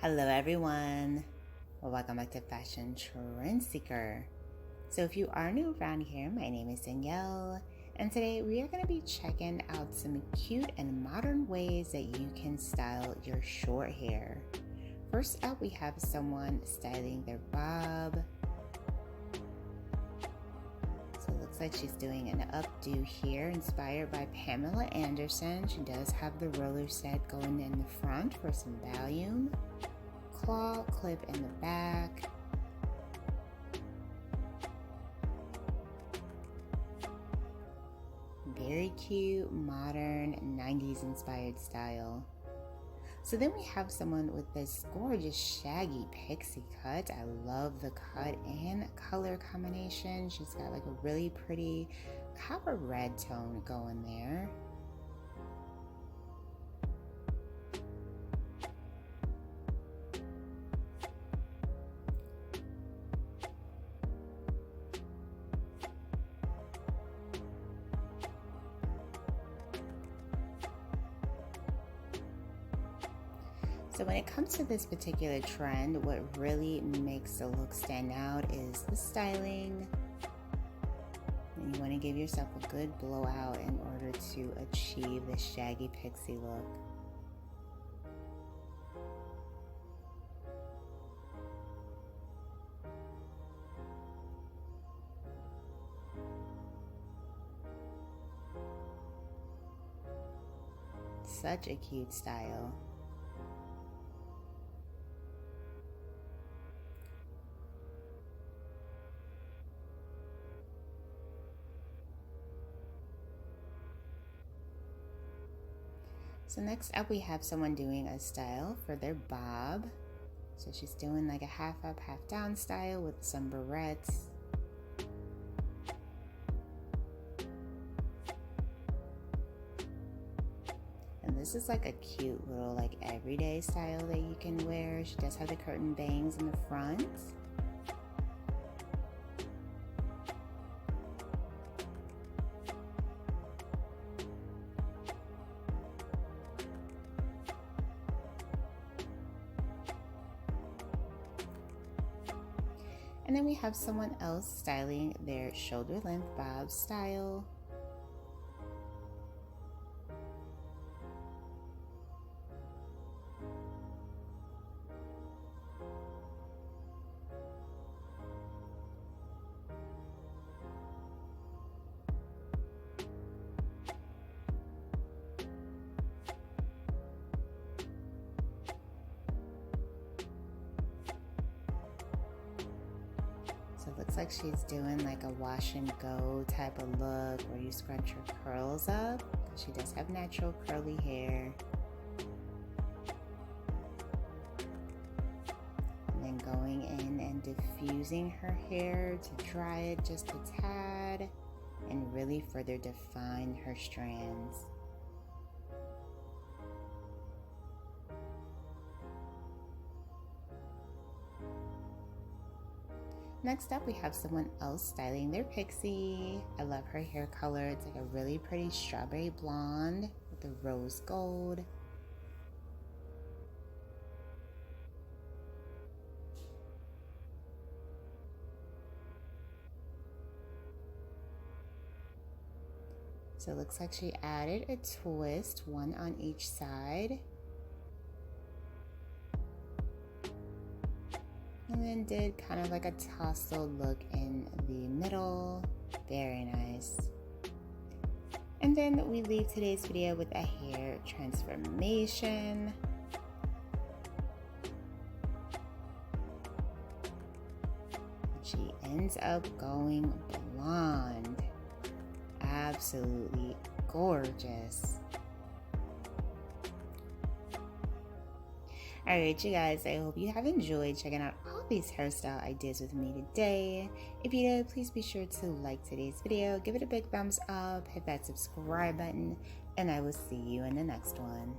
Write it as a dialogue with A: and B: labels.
A: Hello everyone, welcome back to Fashion Trend Seeker. So if you are new around here, my name is Danielle, and today we are going to be checking out some cute and modern ways that you can style your short hair. First up, we have someone styling their bob. So it looks like she's doing an updo here, inspired by Pamela Anderson. She does have the roller set going in the front for some volume. Claw clip in the back. Very cute, modern, 90s inspired style. So then we have someone with this gorgeous Shaggy Pixie cut. I love the cut and color combination. She's got like a really pretty copper red tone going there. So when it comes to this particular trend, what really makes the look stand out is the styling. And you want to give yourself a good blowout in order to achieve the Shaggy Pixie look. Such a cute style. So next up we have someone doing a style for their bob. So she's doing like a half up, half down style with some barrettes. And this is like a cute little like everyday style that you can wear. She does have the curtain bangs in the front. And then we have someone else styling their shoulder length bob style. So it looks like she's doing like a wash and go type of look where you scrunch her curls up. She does have natural curly hair. And then going in and diffusing her hair to dry it just a tad and really further define her strands. Next up, we have someone else styling their pixie. I love her hair color. It's like a really pretty strawberry blonde with the rose gold. So it looks like she added a twist, one on each side. And then did kind of like a tousled look in the middle. Very nice. And then we leave today's video with a hair transformation. She ends up going blonde. Absolutely gorgeous. Alright, you guys, I hope you have enjoyed checking out all these hairstyle ideas with me today. If you did, please be sure to like today's video, give it a big thumbs up, hit that subscribe button, and I will see you in the next one.